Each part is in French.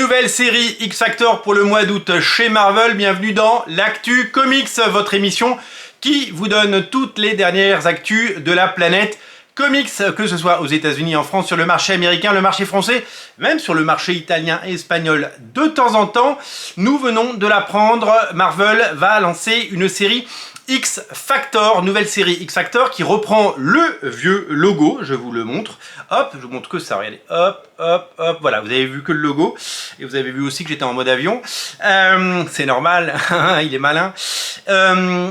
nouvelle série X Factor pour le mois d'août chez Marvel. Bienvenue dans l'Actu Comics, votre émission qui vous donne toutes les dernières actus de la planète comics, que ce soit aux États-Unis, en France, sur le marché américain, le marché français, même sur le marché italien et espagnol de temps en temps. Nous venons de l'apprendre, Marvel va lancer une série X Factor, nouvelle série X Factor qui reprend le vieux logo, je vous le montre. Hop, je vous montre que ça, regardez, hop, hop, hop, voilà, vous avez vu que le logo, et vous avez vu aussi que j'étais en mode avion, c'est normal, il est malin.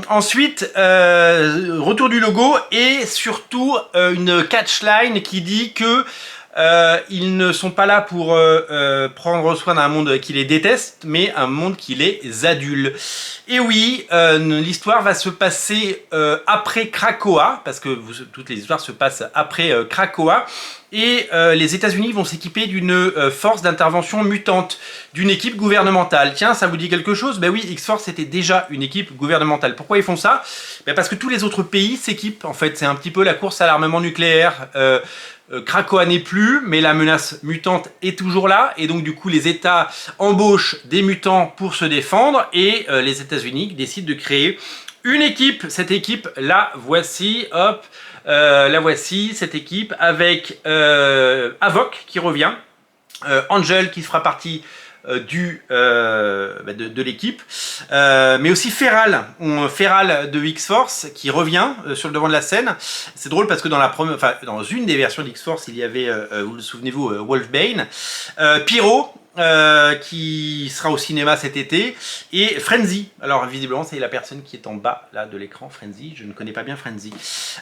Ensuite, retour du logo, et surtout une catchline qui dit que ils ne sont pas là pour prendre soin d'un monde qui les déteste, mais un monde qui les adule. Et oui, l'histoire va se passer après Krakoa, parce que toutes les histoires se passent après Krakoa, et les États-Unis vont s'équiper d'une force d'intervention mutante, d'une équipe gouvernementale. Tiens, ça vous dit quelque chose? Ben oui, X-Force était déjà une équipe gouvernementale. Pourquoi ils font ça? Ben parce que tous les autres pays s'équipent, en fait. C'est un petit peu la course à l'armement nucléaire. Krakoa n'est plus, mais la menace mutante est toujours là, et donc du coup les États embauchent des mutants pour se défendre, et les États-Unis décident de créer une équipe. Cette équipe, la voici, hop, la voici, cette équipe avec Havok qui revient, Angel qui fera partie de l'équipe, mais aussi Feral de X-Force qui revient sur le devant de la scène. C'est drôle parce que dans une des versions d'X-Force, il y avait, vous le souvenez-vous, Wolfbane, Pyro, qui sera au cinéma cet été, et Frenzy. Alors visiblement c'est la personne qui est en bas là de l'écran, Frenzy. Je ne connais pas bien Frenzy.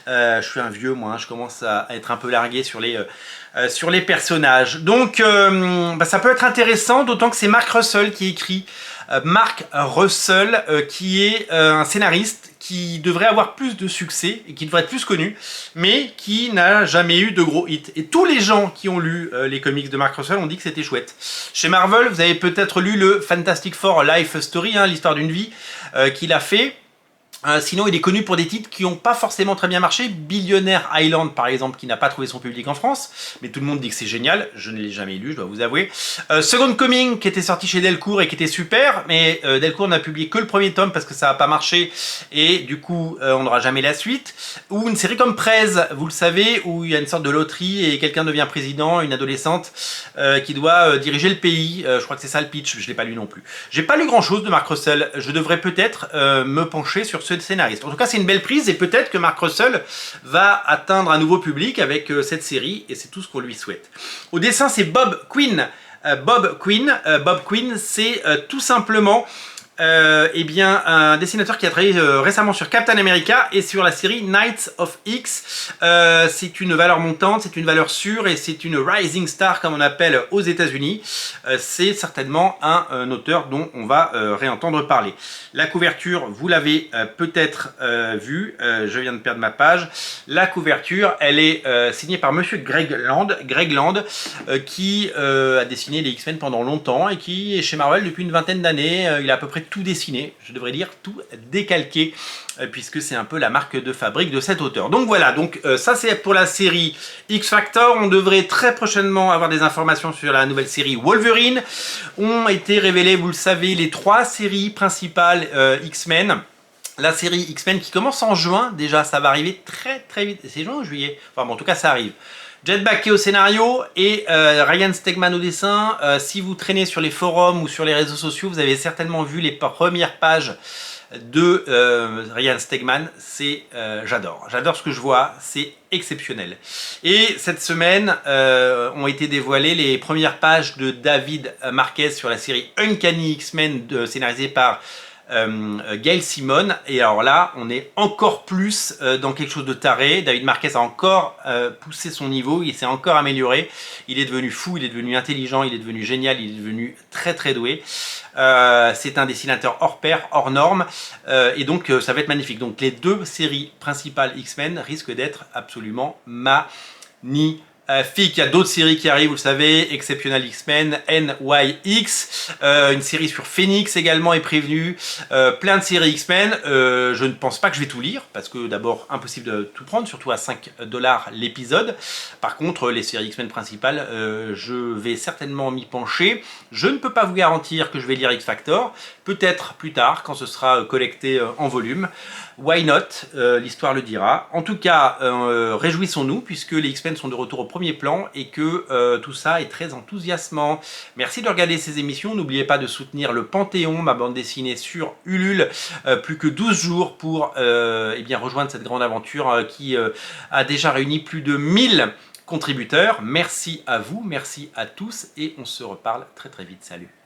Je suis un vieux moi, hein, je commence à être un peu largué sur les personnages. Donc ça peut être intéressant, d'autant que c'est Mark Russell qui écrit. Mark Russell qui est un scénariste qui devrait avoir plus de succès et qui devrait être plus connu, mais qui n'a jamais eu de gros hits. Et tous les gens qui ont lu les comics de Mark Russell ont dit que c'était chouette. Chez Marvel, vous avez peut-être lu le Fantastic Four Life Story, hein, l'histoire d'une vie qu'il a fait. Sinon, il est connu pour des titres qui n'ont pas forcément très bien marché. Billionaire Island, par exemple, qui n'a pas trouvé son public en France, mais tout le monde dit que c'est génial. Je ne l'ai jamais lu, je dois vous avouer. Second Coming, qui était sorti chez Delcourt et qui était super, mais Delcourt n'a publié que le premier tome parce que ça n'a pas marché, et du coup, on n'aura jamais la suite. Ou une série comme Prez, vous le savez, où il y a une sorte de loterie et quelqu'un devient président, une adolescente qui doit diriger le pays. Je crois que c'est ça le pitch, je ne l'ai pas lu non plus. J'ai pas lu grand-chose de Mark Russell. Je devrais peut-être me pencher sur ce scénariste. En tout cas, c'est une belle prise, et peut-être que Mark Russell va atteindre un nouveau public avec cette série, et c'est tout ce qu'on lui souhaite. Au dessin, c'est Bob Quinn. Bob Quinn, c'est tout simplement un dessinateur qui a travaillé récemment sur Captain America et sur la série Knights of X. C'est une valeur montante, c'est une valeur sûre, et c'est une rising star comme on appelle aux États-Unis. C'est certainement un auteur dont on va réentendre parler. La couverture, vous l'avez peut-être vue, je viens de perdre ma page. La couverture, elle est signée par monsieur Greg Land, qui a dessiné les X-Men pendant longtemps et qui est chez Marvel depuis une vingtaine d'années. Il a à peu près tout dessiné, je devrais dire tout décalqué, puisque c'est un peu la marque de fabrique de cet auteur. Donc voilà, donc ça c'est pour la série X Factor. On devrait très prochainement avoir des informations sur la nouvelle série Wolverine. Ont été révélées, vous le savez, les 3 séries principales X-Men. La série X-Men qui commence en juin, déjà ça va arriver très vite. C'est juin ou juillet? Enfin bon, en tout cas ça arrive. Jetback qui est au scénario et Ryan Stegman au dessin. Si vous traînez sur les forums ou sur les réseaux sociaux, vous avez certainement vu les premières pages de Ryan Stegman. J'adore ce que je vois, c'est exceptionnel. Et cette semaine ont été dévoilées les premières pages de David Marquez sur la série Uncanny X-Men scénarisée par Gail Simone, et alors là on est encore plus dans quelque chose de taré. David Marquez a encore poussé son niveau, il s'est encore amélioré, il est devenu fou, il est devenu intelligent, il est devenu génial, il est devenu très doué. C'est un dessinateur hors pair, hors norme, et donc ça va être magnifique. Donc les 2 séries principales X-Men risquent d'être absolument magnifiques. Fic, il y a d'autres séries qui arrivent, vous le savez, Exceptional X-Men, NYX, une série sur Phoenix également est prévenue, plein de séries X-Men. Je ne pense pas que je vais tout lire, parce que d'abord, impossible de tout prendre, surtout à 5 $ l'épisode. Par contre, les séries X-Men principales, je vais certainement m'y pencher. Je ne peux pas vous garantir que je vais lire X-Factor, peut-être plus tard, quand ce sera collecté en volume. Why not, l'histoire le dira. En tout cas, réjouissons-nous, puisque les X-Men sont de retour au premier plan et que tout ça est très enthousiasmant. Merci de regarder ces émissions. N'oubliez pas de soutenir le Panthéon, ma bande dessinée sur Ulule. Plus que 12 jours pour eh bien, rejoindre cette grande aventure qui a déjà réuni plus de 1000 contributeurs. Merci à vous, merci à tous et on se reparle très très vite. Salut!